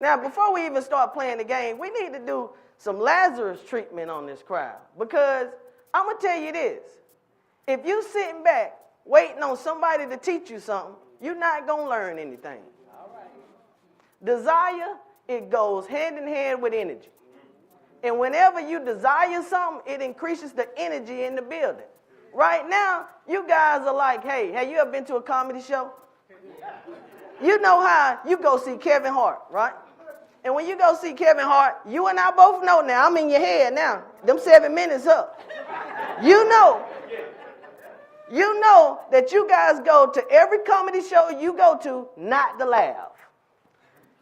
Now, before we even start playing the game, we need to do some Lazarus treatment on this crowd. Because I'm going to tell you this. If you sitting back waiting on somebody to teach you something, you're not going to learn anything. All right. Desire, it goes hand in hand with energy. And whenever you desire something, it increases the energy in the building. Right now, you guys are like, hey, have you ever been to a comedy show? You know how you go see Kevin Hart, right? And when you go see Kevin Hart, you and I both know now, I'm in your head now, them 7 minutes up. You know that you guys go to every comedy show you go to not to laugh.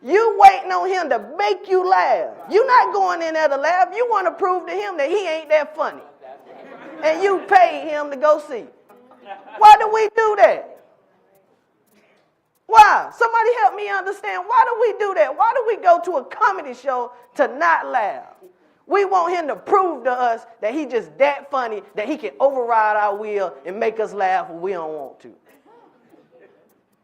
You waiting on him to make you laugh. You're not going in there to laugh. You want to prove to him that he ain't that funny. And you paid him to go see. Why do we do that? Why? Somebody help me understand. Why do we do that? Why do we go to a comedy show to not laugh? We want him to prove to us that he just that funny, that he can override our will and make us laugh when we don't want to.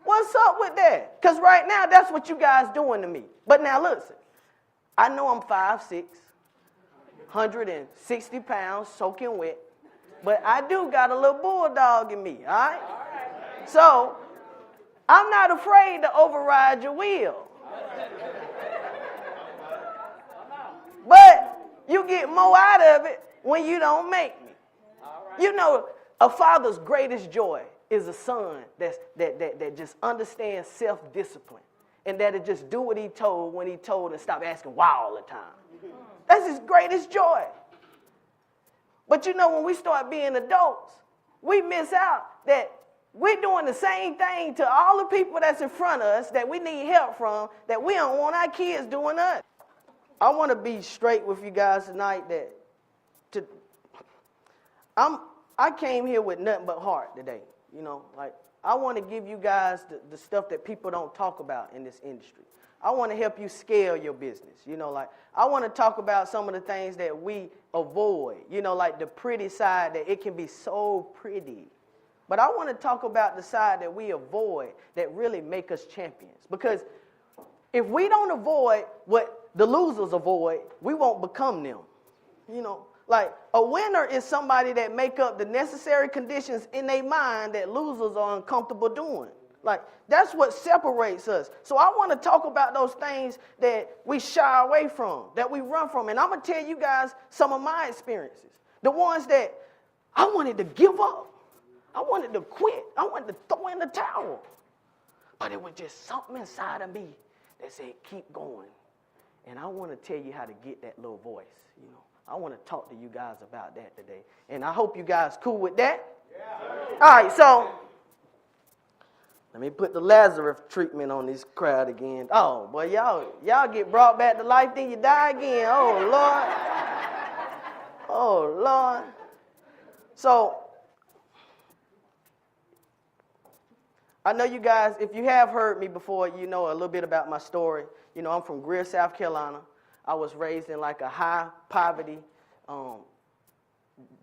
What's up with that? Because right now, that's what you guys doing to me. But now listen, I know I'm 5'6", 160 pounds, soaking wet, but I do got a little bulldog in me, all right? So I'm not afraid to override your will. But you get more out of it when you don't make me. You know, a father's greatest joy is a son that just understands self-discipline and that it just do what he told when he told and stop asking why all the time. That's his greatest joy. But you know, when we start being adults, we miss out that we're doing the same thing to all the people that's in front of us that we need help from, that we don't want our kids doing us. I want to be straight with you guys tonight I came here with nothing but heart today. You know, like I want to give you guys the stuff that people don't talk about in this industry. I want to help you scale your business. You know, like I want to talk about some of the things that we avoid, you know, like the pretty side that it can be so pretty. But I want to talk about the side that we avoid that really make us champions. Because if we don't avoid what the losers avoid, we won't become them. You know, like a winner is somebody that make up the necessary conditions in their mind that losers are uncomfortable doing. Like that's what separates us. So I want to talk about those things that we shy away from, that we run from. And I'm going to tell you guys some of my experiences. The ones that I wanted to give up. I wanted to quit. I wanted to throw in the towel. But it was just something inside of me that said, keep going. And I want to tell you how to get that little voice, you know. I want to talk to you guys about that today. And I hope you guys cool with that. Yeah. All right, so let me put the Lazarus treatment on this crowd again. Oh, boy, y'all get brought back to life, then you die again. Oh, Lord. Oh, Lord. So I know you guys, if you have heard me before, you know a little bit about my story. You know, I'm from Greer, South Carolina. I was raised in like a high poverty,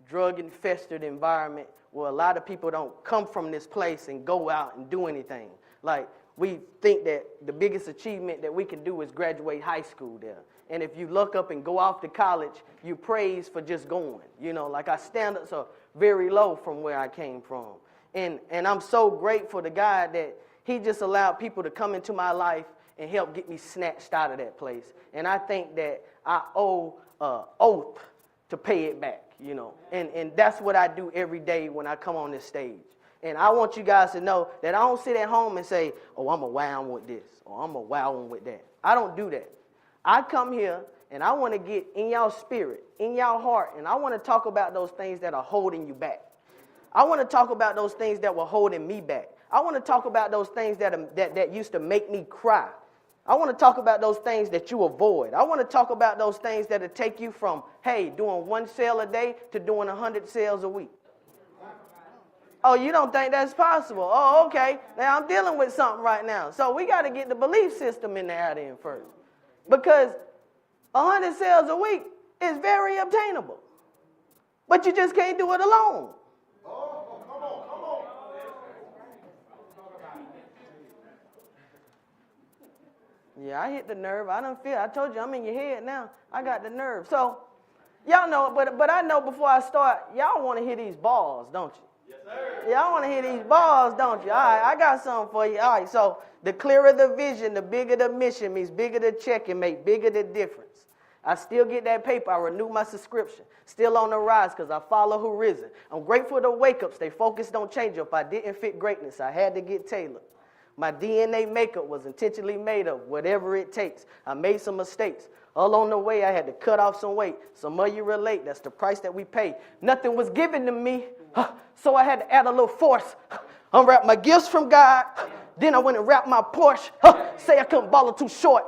drug-infested environment where a lot of people don't come from this place and go out and do anything. Like, we think that the biggest achievement that we can do is graduate high school there. And if you look up and go off to college, you praise for just going. You know, like our standards are very low from where I came from. And I'm so grateful to God that he just allowed people to come into my life and help get me snatched out of that place. And I think that I owe an oath to pay it back, you know. And that's what I do every day when I come on this stage. And I want you guys to know that I don't sit at home and say, oh, I'm a wow with this, or I'm a wow with that. I don't do that. I come here and I want to get in y'all spirit, in y'all heart, and I want to talk about those things that are holding you back. I want to talk about those things that were holding me back. I want to talk about those things that used to make me cry. I want to talk about those things that you avoid. I want to talk about those things that will take you from, hey, doing 1 sale a day to doing 100 sales a week. Oh, you don't think that's possible? Oh, okay. Now I'm dealing with something right now. So we got to get the belief system in there then first. Because 100 sales a week is very obtainable. But you just can't do it alone. Yeah, I hit the nerve. I told you I'm in your head now. I got the nerve. So, y'all know, but I know before I start, y'all want to hear these balls, don't you? Yes, sir. Y'all want to hear these balls, don't you? All right, I got something for you. All right, so the clearer the vision, the bigger the mission, means bigger the check and make bigger the difference. I still get that paper. I renew my subscription. Still on the rise because I follow who risen. I'm grateful to wake up. Stay focused, don't change up. I didn't fit greatness. I had to get tailored. My DNA makeup was intentionally made of whatever it takes. I made some mistakes. All on the way, I had to cut off some weight. Some of you relate. That's the price that we pay. Nothing was given to me, so I had to add a little force. Unwrap my gifts from God. Then I went and wrapped my Porsche. Say I couldn't ball it too short.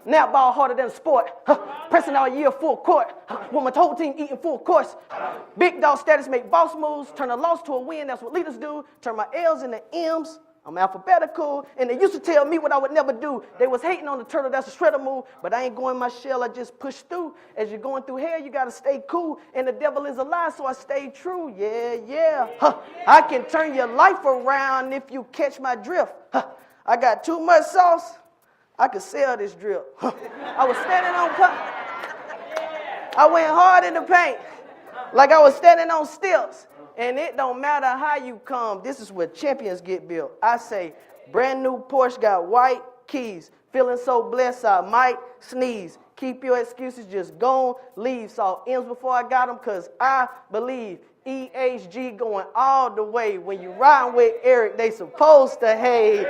Now I ball harder than a sport. Pressing all year full court. With my whole team eating full course. Big dog status make boss moves. Turn a loss to a win. That's what leaders do. Turn my L's into M's. I'm alphabetical, and they used to tell me what I would never do. They was hating on the turtle, that's a shredder move, but I ain't going my shell, I just push through. As you're going through hell, you got to stay cool, and the devil is a lie, so I stay true. Yeah. I can turn your life around if you catch my drift. I got too much sauce, I could sell this drip. I was standing on I went hard in the paint, like I was standing on stilts. And it don't matter how you come. This is where champions get built. I say, brand new Porsche got white keys. Feeling so blessed I might sneeze. Keep your excuses, just gon' leave. Saw M's before I got them because I believe. EHG going all the way. When you riding with Eric, they supposed to hate.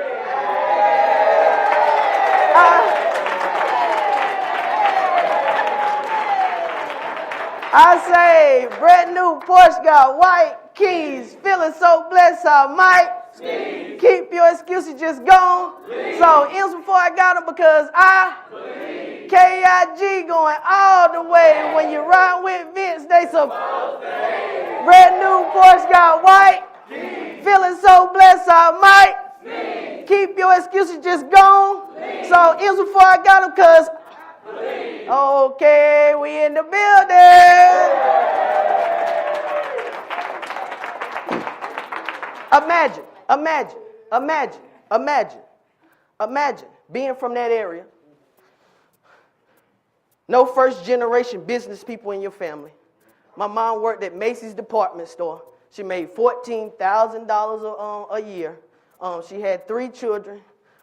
I say, brand new Porsche got white keys. Feeling so blessed I might sneeze. Keep your excuses, just gone. So M's before I got them because I believe. KIG going all the way. When you ride with Vince, they supposed to hate. Brand new Porsche got white keys. Feeling so blessed I might sneeze. Keep your excuses, just gone. So M's before I got them because okay, we in the building. Imagine being from that area. No first generation business people in your family. My mom worked at Macy's department store. She made $14,000 a year. She had 3 children.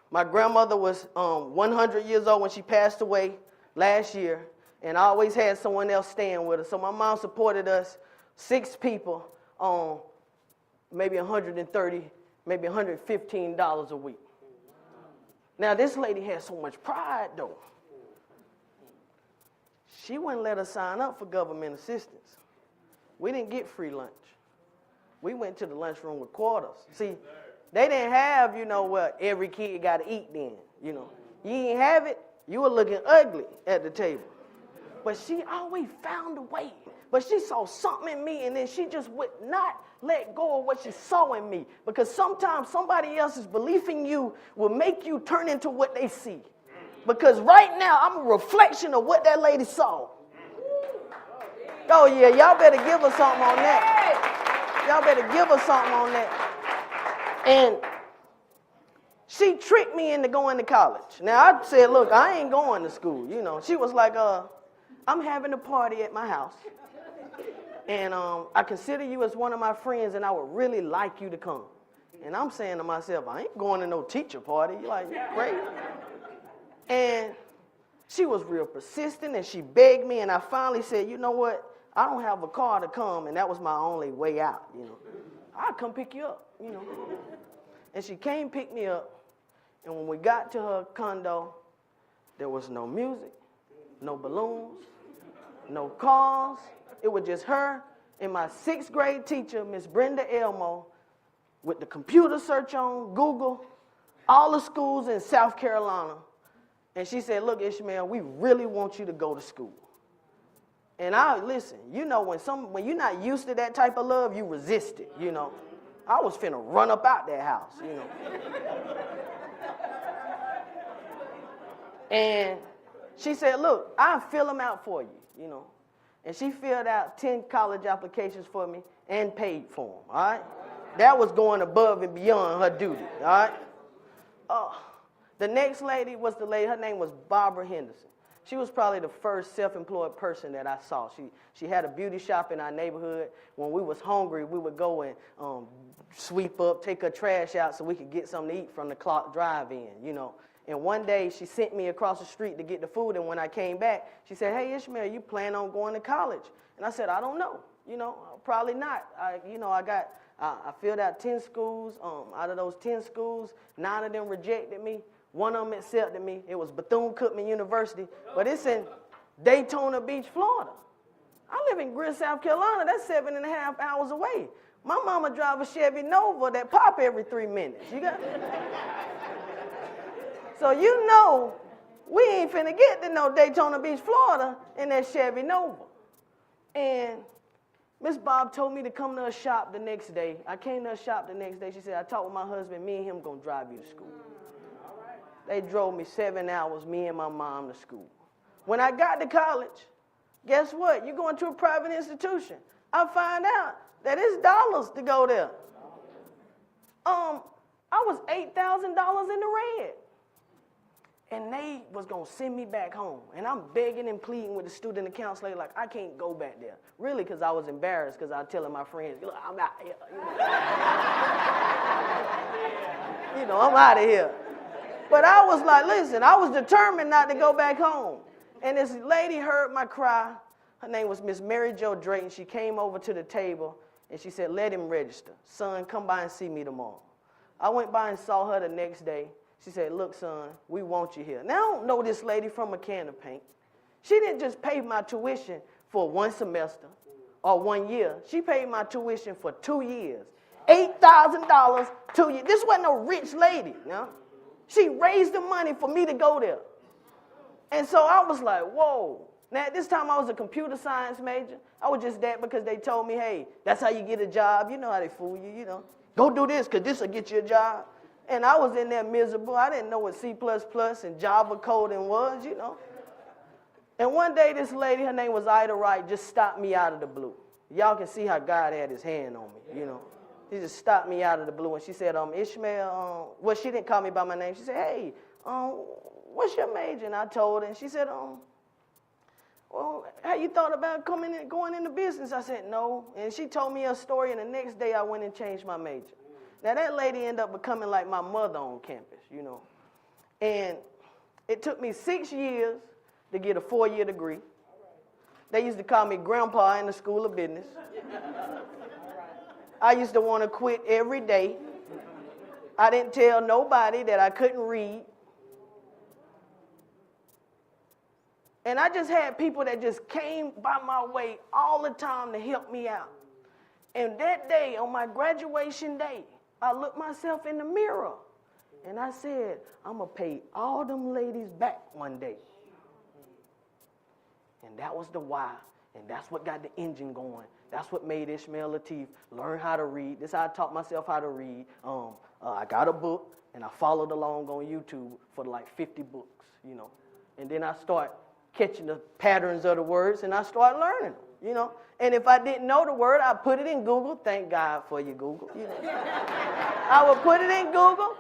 My grandmother was 100 years old when she passed away last year, and I always had someone else staying with her. So my mom supported us, 6 people, on maybe $130, maybe $115 a week. Now this lady had so much pride though. She wouldn't let us sign up for government assistance. We didn't get free lunch. We went to the lunchroom with quarters. See, they didn't have, what every kid got to eat then, You didn't have it, you were looking ugly at the table. But she always found a way. But she saw something in me, and then she just would not let go of what she saw in me. Because sometimes somebody else's belief in you will make you turn into what they see. Because right now, I'm a reflection of what that lady saw. Oh, yeah, y'all better give her something on that. Y'all better give her something on that. And she tricked me into going to college. Now, I said, look, I ain't going to school, She was like, I'm having a party at my house. And I consider you as one of my friends, and I would really like you to come. And I'm saying to myself, I ain't going to no teacher party. You're like, great. And she was real persistent, and she begged me, and I finally said, you know what? I don't have a car to come, and that was my only way out, I'll come pick you up, And she came pick me up, and when we got to her condo, there was no music, no balloons, no cars. It was just her and my 6th grade teacher, Miss Brenda Elmo, with the computer search on Google, all the schools in South Carolina. And she said, look, Ishmael, we really want you to go to school. And listen, when you're not used to that type of love, you resist it, I was finna run up out that house, And she said, look, I'll fill them out for you, And she filled out 10 college applications for me and paid for them, all right? That was going above and beyond her duty, all right? The next lady was the lady, her name was Barbara Henderson. She was probably the first self-employed person that I saw. She had a beauty shop in our neighborhood. When we was hungry, we would go and sweep up, take her trash out so we could get something to eat from the clock drive-in, you know. And one day, she sent me across the street to get the food, and when I came back, she said, hey, Ishmael, you plan on going to college? And I said, I don't know, you know, probably not. I filled out 10 schools. Out of those 10 schools, 9 of them rejected me. One of them accepted me. It was Bethune-Cookman University, but it's in Daytona Beach, Florida. I live in Greer, South Carolina. That's 7.5 hours away. My mama drive a Chevy Nova that pop every 3 minutes. You got So you know we ain't finna get to no Daytona Beach, Florida in that Chevy Nova. And Miss Bob told me to come to her shop the next day. I came to her shop the next day. She said, I talked with my husband, me and him gonna drive you to school. They drove me 7 hours, me and my mom, to school. When I got to college, guess what? You're going to a private institution. I find out that it's dollars to go there. I was $8,000 in the red. And they was going to send me back home. And I'm begging and pleading with the student and counselor, like, I can't go back there. Really, because I was embarrassed, because I was telling my friends, look, I'm out here. You know, I'm out of here. But I was like, listen, I was determined not to go back home. And this lady heard my cry. Her name was Miss Mary Jo Drayton. She came over to the table, and she said, let him register. Son, come by and see me tomorrow. I went by and saw her the next day. She said, look, son, we want you here. Now, I don't know this lady from a can of paint. She didn't just pay my tuition for 1 semester or 1 year. She paid my tuition for 2 years. $8,000, 2 years. This wasn't a rich lady, you know? She raised the money for me to go there. And so I was like, whoa. Now, at this time, I was a computer science major. I was just that because they told me, hey, that's how you get a job. You know how they fool you, you know. Go do this because this will get you a job. And I was in there miserable. I didn't know what C++ and Java coding was, you know. And one day, this lady, her name was Ida Wright, just stopped me out of the blue. Y'all can see how God had his hand on me, you know. She just stopped me out of the blue, and she said, Ishmael, well, she didn't call me by my name. She said, hey, what's your major? And I told her, and she said, well, have you thought about going into business? I said, no. And she told me a story, and the next day I went and changed my major. Now, that lady ended up becoming like my mother on campus, you know. And it took me 6 years to get a 4-year degree. They used to call me grandpa in the school of business. I used to want to quit every day. I didn't tell nobody that I couldn't read. And I just had people that just came by my way all the time to help me out. And that day, on my graduation day, I looked myself in the mirror and I said, I'm going to pay all them ladies back one day. And that was the why. And that's what got the engine going. That's what made Ishmael Lateef learn how to read. This is how I taught myself how to read. I got a book, and I followed along on YouTube for like 50 books, you know. And then I start catching the patterns of the words, and I start learning them, you know. And if I didn't know the word, I put it in Google. Thank God for you, Google. You know. I would put it in Google,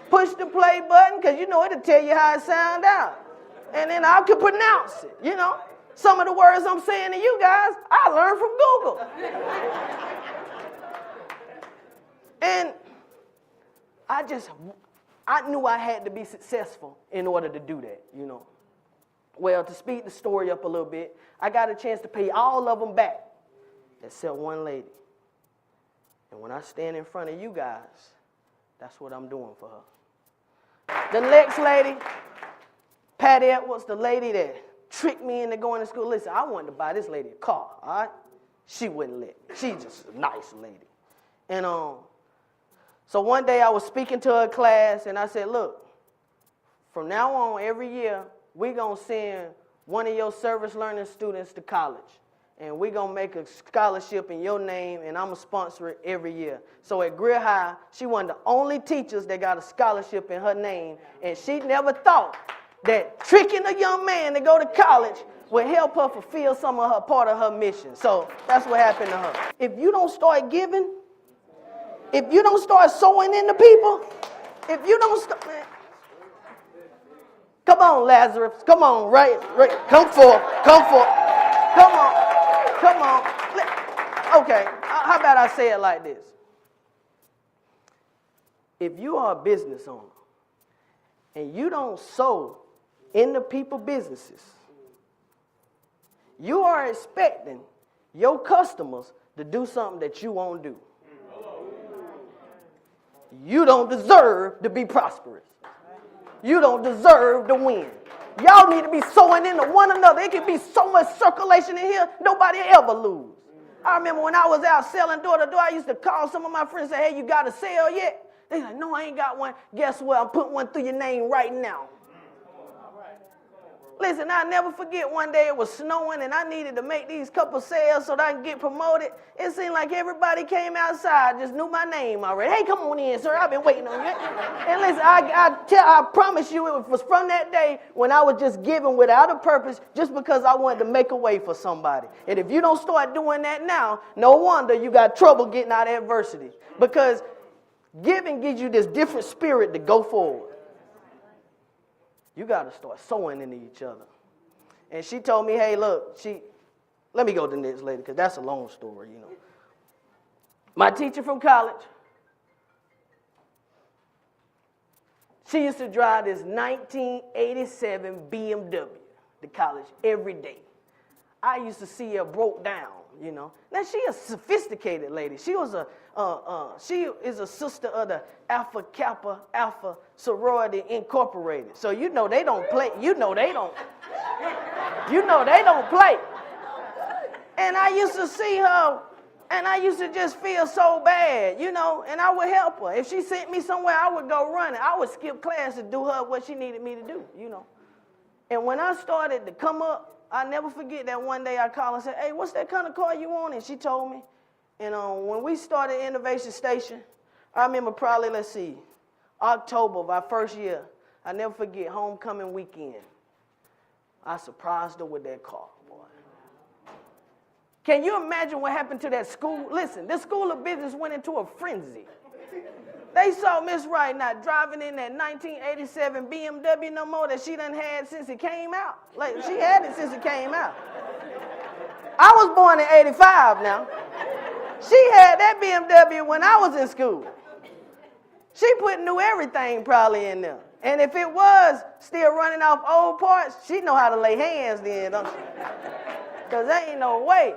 push the play button, because, you know, it'll tell you how it sounds out. And then I could pronounce it, you know. Some of the words I'm saying to you guys, I learned from Google. And I knew I had to be successful in order to do that, you know. Well, to speed the story up a little bit, I got a chance to pay all of them back, except one lady. And when I stand in front of you guys, that's what I'm doing for her. The next lady, Patty Edwards, the lady that tricked me into going to school. Listen, I wanted to buy this lady a car, all right? She wouldn't let me. She's just a nice lady. And so one day I was speaking to her class, and I said, look, from now on, every year, we're going to send one of your service learning students to college. And we're going to make a scholarship in your name, and I'm going to sponsor it every year. So at Greer High, she one of the only teachers that got a scholarship in her name, and she never thought that tricking a young man to go to college would help her fulfill some of her part of her mission. So that's what happened to her. If you don't start giving, if you don't start sowing into people, if you don't start, man, Come on, Lazarus. Come on, right. Come forth. Come forth. Come on. Come on. Okay, how about I say it like this? If you are a business owner and you don't sow in the people businesses, you are expecting your customers to do something that you won't do. You don't deserve to be prosperous. You don't deserve to win. Y'all need to be sowing into one another. It can be so much circulation in here, nobody ever lose. I remember when I was out selling door to door, I used to call some of my friends and say, hey, you got a sale yet? They like, no, I ain't got one. Guess what? I'm putting one through your name right now. Listen, I'll never forget one day it was snowing and I needed to make these couple sales so that I can get promoted. It seemed like everybody came outside, just knew my name already. Hey, come on in, sir. I've been waiting on you. And listen, I promise you it was from that day when I was just giving without a purpose just because I wanted to make a way for somebody. And if you don't start doing that now, no wonder you got trouble getting out of adversity. Because giving gives you this different spirit to go forward. You got to start sowing into each other. And she told me, hey, look, let me go to the next lady because that's a long story, you know. My teacher from college, she used to drive this 1987 BMW to college every day. I used to see her broke down, you know. Now, she a sophisticated lady. She is a sister of the Alpha Kappa Alpha Sorority Incorporated. So you know they don't play. You know they don't play. And I used to see her, and I used to just feel so bad, you know, and I would help her. If she sent me somewhere, I would go running. I would skip class to do her what she needed me to do, you know. And when I started to come up, I never forget that one day I called and said, hey, what's that kind of car you want? And she told me. And when we started Innovation Station, I remember probably, October of our first year. I never forget, homecoming weekend. I surprised her with that car, boy. Can you imagine what happened to that school? Listen, this school of business went into a frenzy. They saw Miss Wright not driving in that 1987 BMW no more that she done had since it came out. Like, she had it since it came out. I was born in 85 now. She had that BMW when I was in school. She put new everything probably in there. And if it was still running off old parts, she know how to lay hands then, don't she? Because there ain't no way.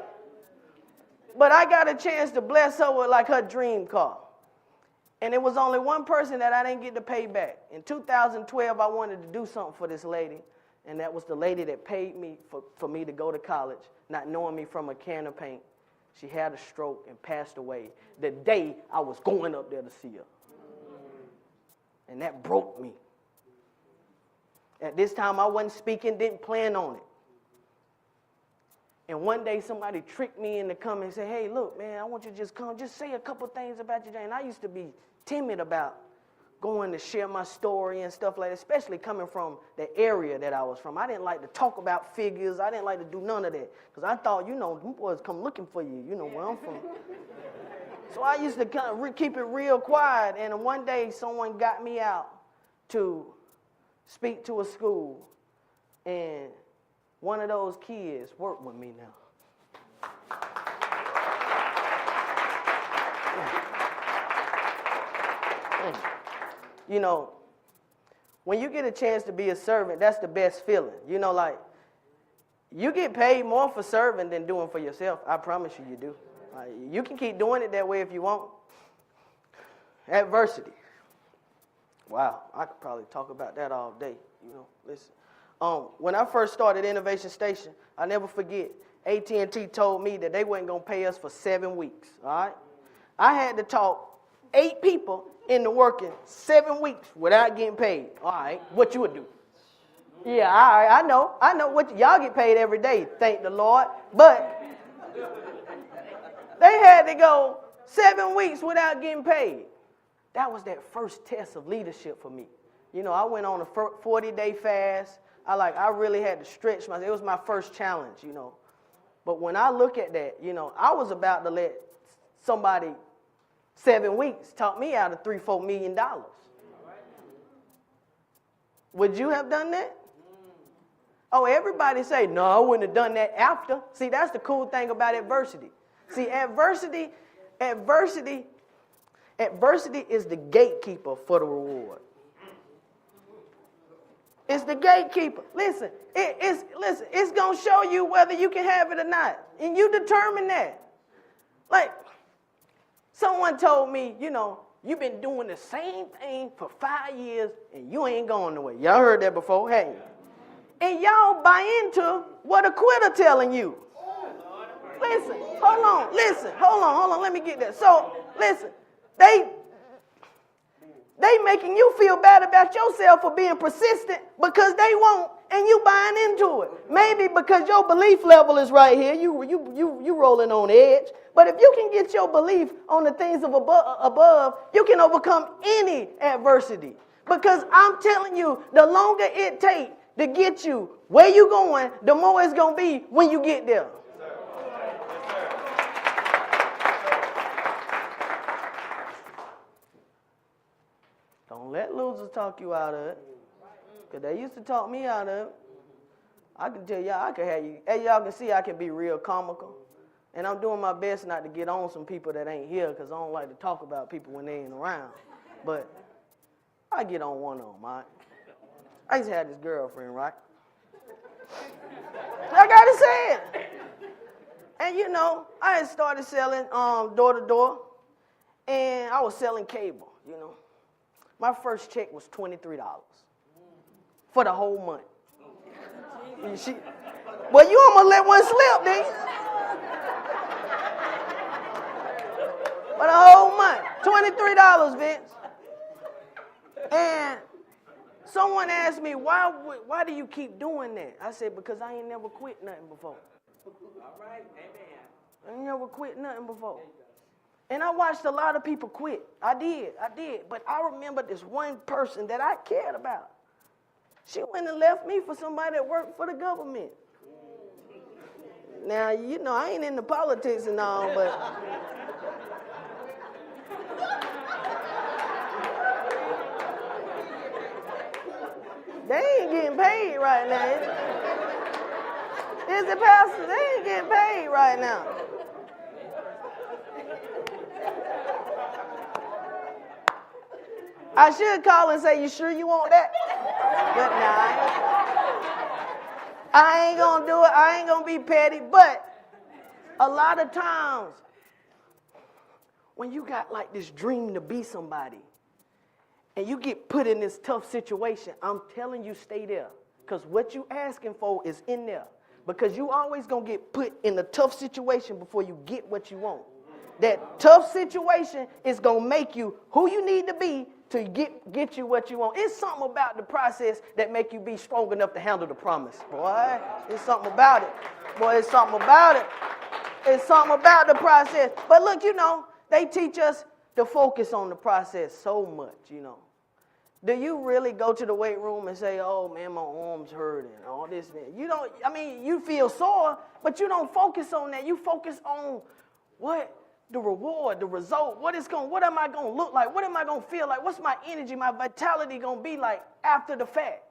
But I got a chance to bless her with like her dream car. And it was only one person that I didn't get to pay back. In 2012, I wanted to do something for this lady. And that was the lady that paid me for me to go to college, not knowing me from a can of paint. She had a stroke and passed away the day I was going up there to see her. And that broke me. At this time, I wasn't speaking, didn't plan on it. And one day, somebody tricked me into coming and said, hey, look, man, I want you to just come. Just say a couple things about your day. And I used to be timid about going to share my story and stuff like that, especially coming from the area that I was from. I didn't like to talk about figures. I didn't like to do none of that because I thought, you know, them boys come looking for you. You know where I'm from. So I used to kind of keep it real quiet. And one day, someone got me out to speak to a school. And one of those kids worked with me now. You know, when you get a chance to be a servant, that's the best feeling. You know, like, you get paid more for serving than doing for yourself. I promise you, you do. You can keep doing it that way if you want. Adversity. Wow, I could probably talk about that all day. You know, listen. When I first started Innovation Station, I never forget, AT&T told me that they weren't going to pay us for 7 weeks, all right? I had to talk 8 people into working 7 weeks without getting paid. All right, what you would do? Yeah, I know what y'all get paid every day, thank the Lord. But they had to go 7 weeks without getting paid. That was that first test of leadership for me. You know, I went on a 40-day fast. I really had to stretch myself. It was my first challenge, you know. But when I look at that, you know, I was about to let somebody 7 weeks talk me out of $3-4 million. Would you have done that? Oh, everybody say, no, I wouldn't have done that after. See, that's the cool thing about adversity. See, adversity is the gatekeeper for the reward. It's the gatekeeper. Listen, it's going to show you whether you can have it or not. And you determine that. Like, someone told me, you've been doing the same thing for 5 years and you ain't going nowhere. Y'all heard that before, hey? And y'all buy into what a quitter telling you. Listen, hold on, let me get that. So, listen, they making you feel bad about yourself for being persistent because they won't, and you buying into it. Maybe because your belief level is right here, you rolling on edge. But if you can get your belief on the things of above, you can overcome any adversity. Because I'm telling you, the longer it takes to get you where you going, the more it's going to be when you get there. Don't let losers talk you out of it. Because they used to talk me out of it. I can tell y'all, I can have you. As y'all can see, I can be real comical. And I'm doing my best not to get on some people that ain't here because I don't like to talk about people when they ain't around. But I get on one of them, all right? I used to have this girlfriend, right? I got to say it. And, I had started selling door to door. And I was selling cable, My first check was $23 for the whole month. Well, you almost let one slip, didn't you? For the whole month. $23, Vince. And someone asked me, why do you keep doing that? I said, because I ain't never quit nothing before. All right, amen. I ain't never quit nothing before. And I watched a lot of people quit. I did. But I remember this one person that I cared about. She went and left me for somebody that worked for the government. Now, I ain't into politics and all, but they ain't getting paid right now. Is it, Pastor? They ain't getting paid right now. I should call and say, you sure you want that? But nah, I ain't going to do it. I ain't going to be petty. But a lot of times, when you got like this dream to be somebody, and you get put in this tough situation, I'm telling you, stay there. Because what you asking for is in there. Because you always going to get put in a tough situation before you get what you want. That tough situation is going to make you who you need to be to get you what you want. It's something about the process that make you be strong enough to handle the promise. Boy, it's something about it. Boy, it's something about it. It's something about the process. But look, they teach us to focus on the process so much, Do you really go to the weight room and say, oh, man, my arm's hurting, all this, man? You feel sore, but you don't focus on that. You focus on what? The reward, the result, what am I going to look like? What am I going to feel like? What's my energy, my vitality going to be like after the fact?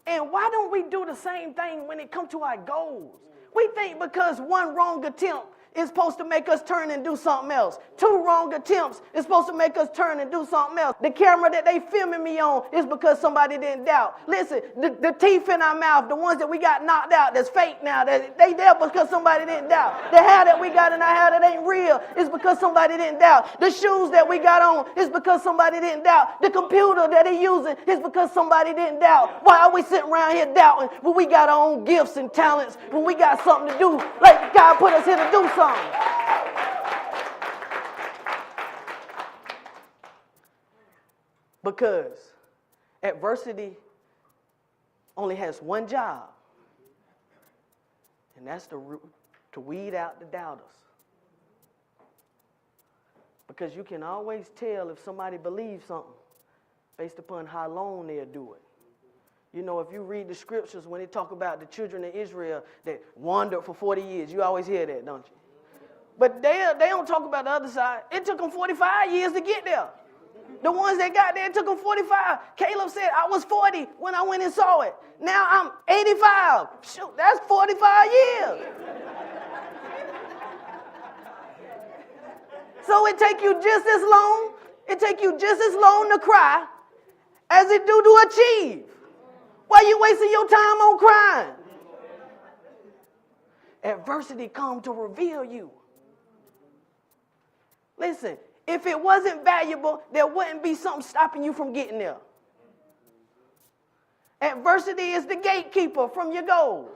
And why don't we do the same thing when it comes to our goals? We think because one wrong attempt is supposed to make us turn and do something else. 2 wrong attempts is supposed to make us turn and do something else. The camera that they filming me on is because somebody didn't doubt. Listen, the teeth in our mouth, the ones that we got knocked out that's fake now, they there because somebody didn't doubt. The hair that we got in our hair that ain't real is because somebody didn't doubt. The shoes that we got on is because somebody didn't doubt. The computer that they using is because somebody didn't doubt. Why are we sitting around here doubting when we got our own gifts and talents, when we got something to do, like God put us here to do something? Because adversity only has one job, and that's to weed out the doubters. Because you can always tell if somebody believes something based upon how long they'll do it. If you read the scriptures when they talk about the children of Israel that wandered for 40 years, you always hear that, don't you? But they don't talk about the other side. It took them 45 years to get there. The ones that got there, it took them 45. Caleb said, I was 40 when I went and saw it. Now I'm 85. Shoot, that's 45 years. So it take you just as long. It take you just as long to cry as it do to achieve. Why you wasting your time on crying? Adversity come to reveal you. Listen, if it wasn't valuable, there wouldn't be something stopping you from getting there. Adversity is the gatekeeper from your goals.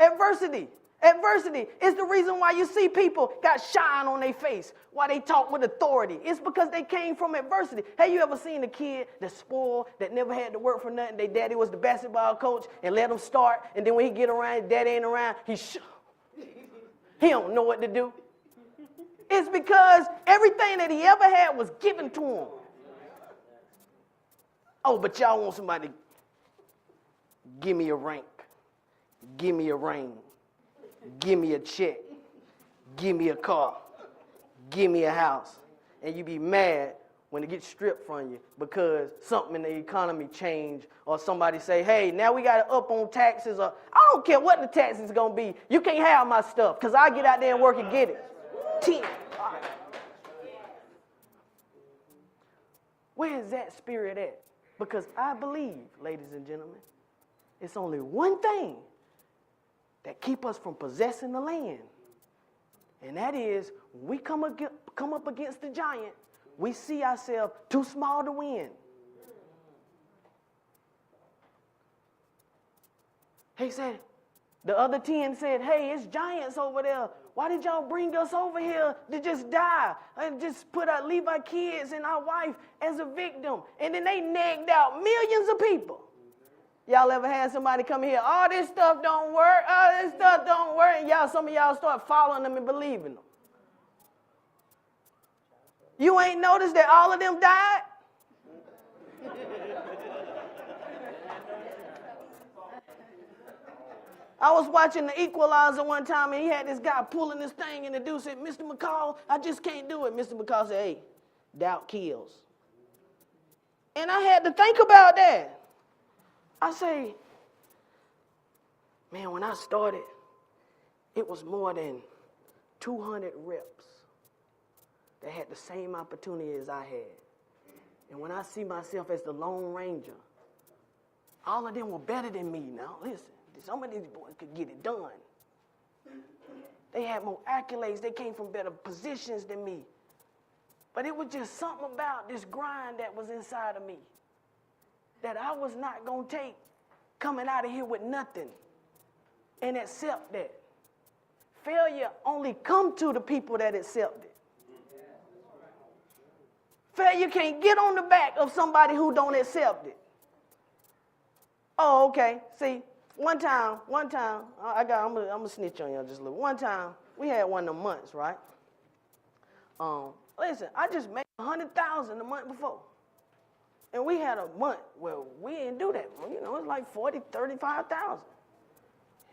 Adversity is the reason why you see people got shine on their face, why they talk with authority. It's because they came from adversity. Have you ever seen a kid that's spoiled, that never had to work for nothing? Their daddy was the basketball coach and let him start, and then when he get around, his daddy ain't around, he don't know what to do. It's because everything that he ever had was given to him. Oh, but y'all want somebody, give me a rank, give me a ring, give me a check, give me a car, give me a house. And you be mad when it gets stripped from you because something in the economy changed, or somebody say, hey, now we got to up on taxes, or I don't care what the taxes is going to be. You can't have my stuff because I get out there and work and get it. 10. Where is that spirit at? Because I believe, ladies and gentlemen, it's only one thing that keep us from possessing the land. And that is, when we come up against the giant, we see ourselves too small to win. He said, the other 10 said, hey, it's giants over there. Why did y'all bring us over here to just die and just leave our kids and our wife as a victim? And then they nagged out millions of people. Y'all ever had somebody come here, oh, this stuff don't work, oh, this stuff don't work, and some of y'all start following them and believing them. You ain't noticed that all of them died? I was watching The Equalizer one time, and he had this guy pulling this thing, and the dude said, Mr. McCall, I just can't do it. Mr. McCall said, hey, doubt kills. And I had to think about that. I say, man, when I started, it was more than 200 reps that had the same opportunity as I had. And when I see myself as the Lone Ranger, all of them were better than me. Now, listen. Some of these boys could get it done. They had more accolades. They came from better positions than me. But it was just something about this grind that was inside of me that I was not going to take coming out of here with nothing and accept that. Failure only come to the people that accept it. Failure can't get on the back of somebody who don't accept it. Oh, okay. See, One time, I'm gonna snitch on y'all just a little. One time, we had one of them months, right? Listen, I just made $100,000 the month before. And we had a month where we didn't do that. You know, it's like $40,000, $35,000.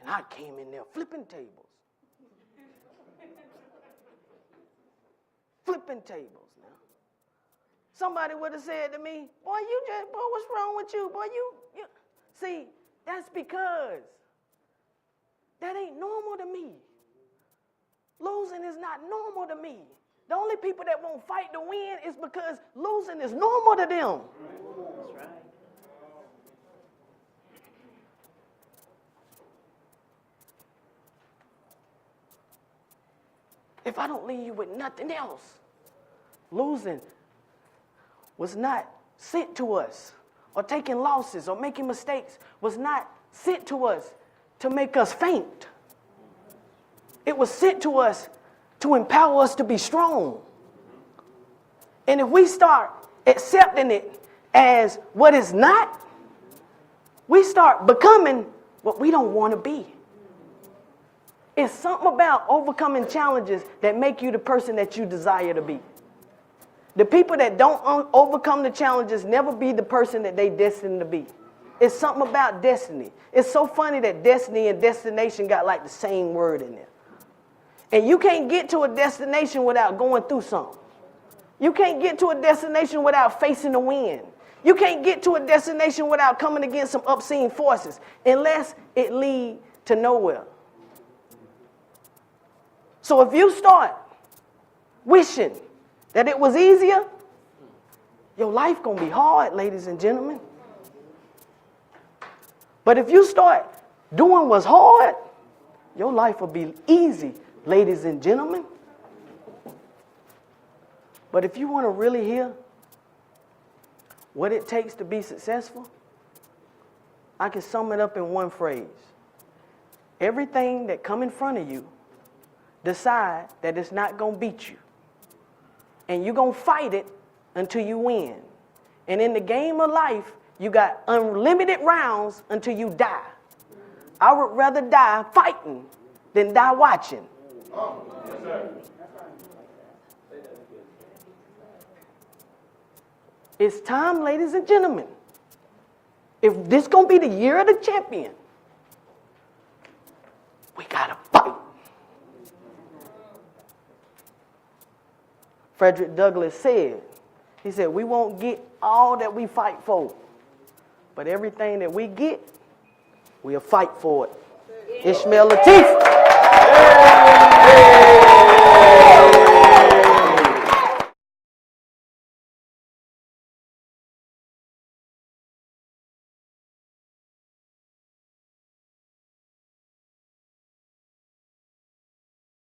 And I came in there flipping tables. Flipping tables now. Somebody would have said to me, boy, what's wrong with you? Boy, you. See, that's because that ain't normal to me. Losing is not normal to me. The only people that won't fight to win is because losing is normal to them. That's right. If I don't leave you with nothing else, losing was not sent to us, or taking losses or making mistakes was not sent to us to make us faint. It was sent to us to empower us to be strong. And if we start accepting it as what it's not, we start becoming what we don't want to be. It's something about overcoming challenges that make you the person that you desire to be. The people that don't overcome the challenges never be the person that they destined to be. It's something about destiny. It's so funny that destiny and destination got like the same word in there. And you can't get to a destination without going through something. You can't get to a destination without facing the wind. You can't get to a destination without coming against some obscene forces unless it leads to nowhere. So if you start wishing that it was easier, your life gonna be hard, ladies and gentlemen. But if you start doing what's hard, your life will be easy, ladies and gentlemen. But if you want to really hear what it takes to be successful, I can sum it up in one phrase. Everything that come in front of you, decide that it's not going to beat you. And you're going to fight it until you win. And in the game of life, you got unlimited rounds until you die. I would rather die fighting than die watching. It's time, ladies and gentlemen. If this gonna be the year of the champion, we gotta fight. Frederick Douglass said, he said, we won't get all that we fight for, but everything that we get, we'll fight for it. Ishmael, Lateef.